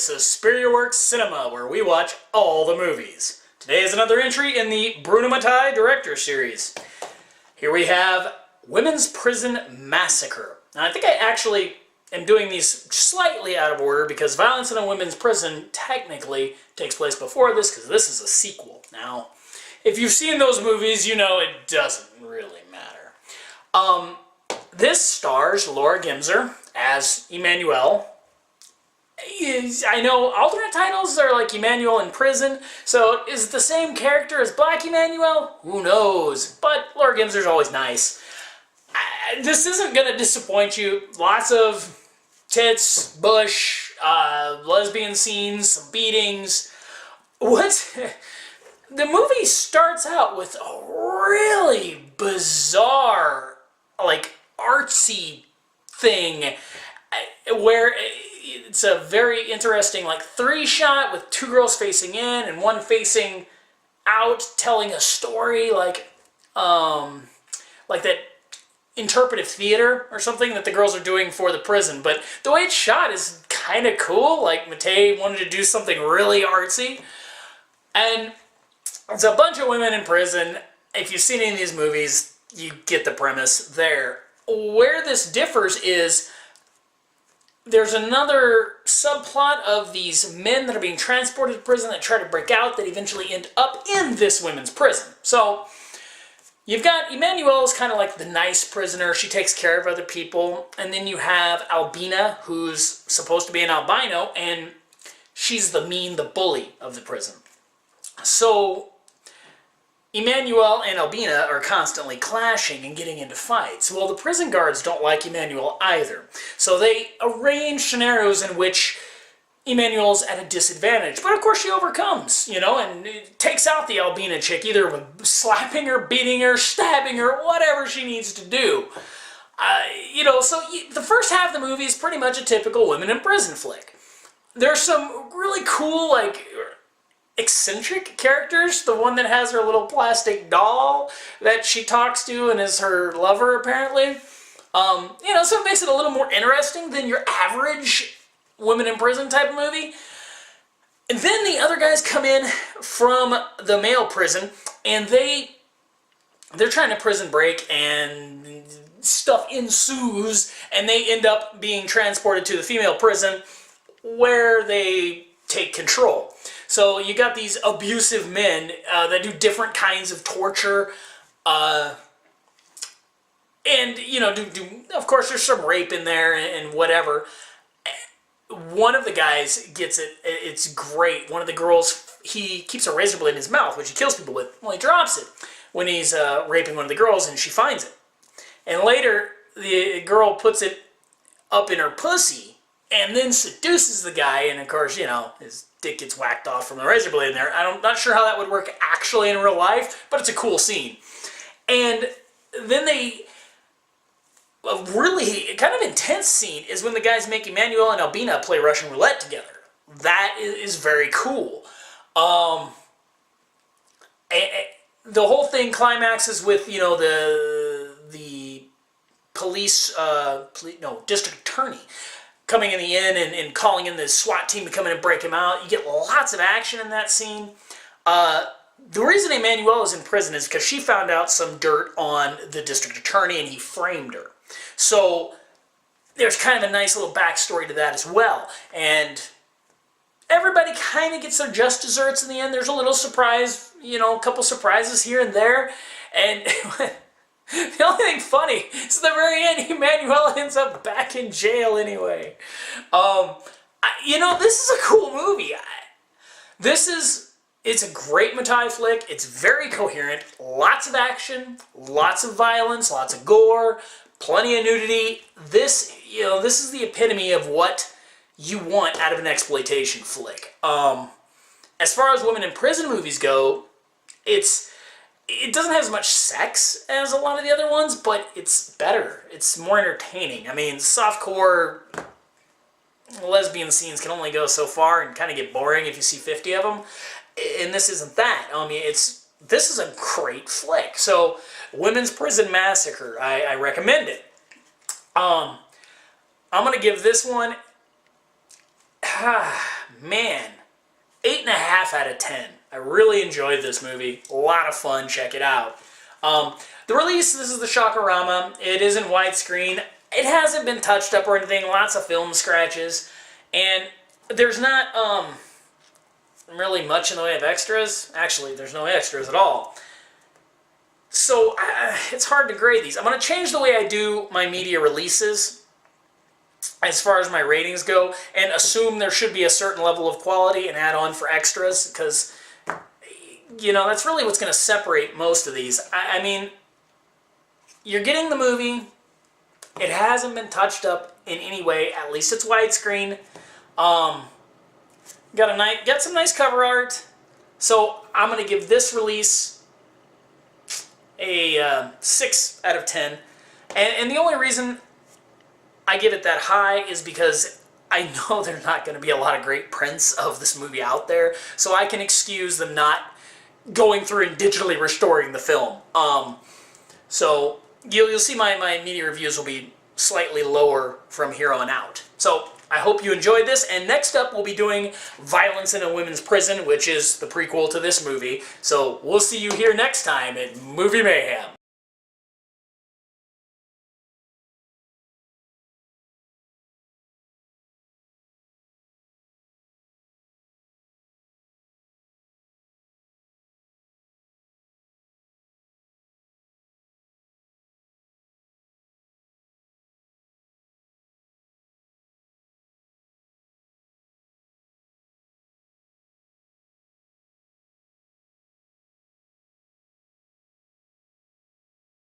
It's a Superior Works Cinema, where we watch all the movies. Today is another entry in the Bruno Mattei Director Series. Here we have Women's Prison Massacre. Now, I think I actually am doing these slightly out of order because violence in a women's prison technically takes place before this, because this is a sequel. Now, if you've seen those movies, you know it doesn't really matter. This stars Laura Gemser as Emmanuelle. I know alternate titles are like Emmanuelle in prison, so is it the same character as Black Emmanuelle? Who knows? But Laura Gemser's always nice. This isn't going to disappoint you. Lots of tits, bush, lesbian scenes, some beatings. The movie starts out with a really bizarre, like, artsy thing where it's a very interesting, like, 3-shot with 2 girls facing in and 1 facing out, telling a story like that interpretive theater or something that the girls are doing for the prison. But the way it's shot is kind of cool. Like, Mattei wanted to do something really artsy. And it's a bunch of women in prison. If you've seen any of these movies, you get the premise there. Where this differs is there's another subplot of these men that are being transported to prison that try to break out that eventually end up in this women's prison. So you've got Emmanuelle is kind of like the nice prisoner. She takes care of other people. And then you have Albina, who's supposed to be an albino, and she's the bully of the prison. So Emmanuelle and Albina are constantly clashing and getting into fights. Well, the prison guards don't like Emmanuelle either. So they arrange scenarios in which Emmanuelle's at a disadvantage. But of course she overcomes, you know, and takes out the Albina chick, either with slapping her, beating her, stabbing her, whatever she needs to do. You know, so the first half of the movie is pretty much a typical women in prison flick. There's some really cool, like, eccentric characters. The one that has her little plastic doll that she talks to and is her lover, apparently. You know, so it makes it a little more interesting than your average women in prison type of movie. And then the other guys come in from the male prison, and they're trying to prison break, and stuff ensues, and they end up being transported to the female prison where they take control. So you got these abusive men that do different kinds of torture, and, you know, of course there's some rape in there and whatever. One of the guys gets it, it's great. One of the girls, he keeps a razor blade in his mouth, which he kills people with. Well, he drops it when he's raping one of the girls, and she finds it. And later, the girl puts it up in her pussy, and then seduces the guy, and of course, you know, his dick gets whacked off from the razor blade in there. I'm not sure how that would work actually in real life, but it's a cool scene. And then a really kind of intense scene is when the guys make Emmanuelle and Albina play Russian roulette together. That is very cool. The whole thing climaxes with, you know, the district attorney coming in the inn and calling in the SWAT team to come in and break him out. You get lots of action in that scene. The reason Emmanuelle is in prison is because she found out some dirt on the district attorney and he framed her. So there's kind of a nice little backstory to that as well. And everybody kind of gets their just desserts in the end. There's a little surprise, you know, a couple surprises here and there. And the only thing funny is at the very end, Emmanuelle ends up back in jail anyway. You know, this is a cool movie. It's a great Mattei flick. It's very coherent. Lots of action, lots of violence, lots of gore, plenty of nudity. This is the epitome of what you want out of an exploitation flick. As far as women in prison movies go, it doesn't have as much sex as a lot of the other ones, but it's better. It's more entertaining. I mean, softcore lesbian scenes can only go so far and kind of get boring if you see 50 of them. And this isn't that. I mean, this is a great flick. So, Women's Prison Massacre, I recommend it. I'm going to give this one man, 8.5 out of 10. I really enjoyed this movie. A lot of fun. Check it out. The release, this is the Shockorama. It is in widescreen. It hasn't been touched up or anything. Lots of film scratches. And there's not really much in the way of extras. Actually, there's no extras at all. So it's hard to grade these. I'm going to change the way I do my media releases as far as my ratings go, and assume there should be a certain level of quality and add on for extras, because, you know, that's really what's going to separate most of these. I mean, you're getting the movie. It hasn't been touched up in any way. At least it's widescreen. Got some nice cover art. So I'm going to give this release a 6 out of 10. And the only reason I give it that high is because I know there's not going to be a lot of great prints of this movie out there, so I can excuse them not going through and digitally restoring the film. So you'll see my media reviews will be slightly lower from here on out. So I hope you enjoyed this, and next up we'll be doing Violence in a Women's Prison, which is the prequel to this movie. So we'll see you here next time at Movie Mayhem.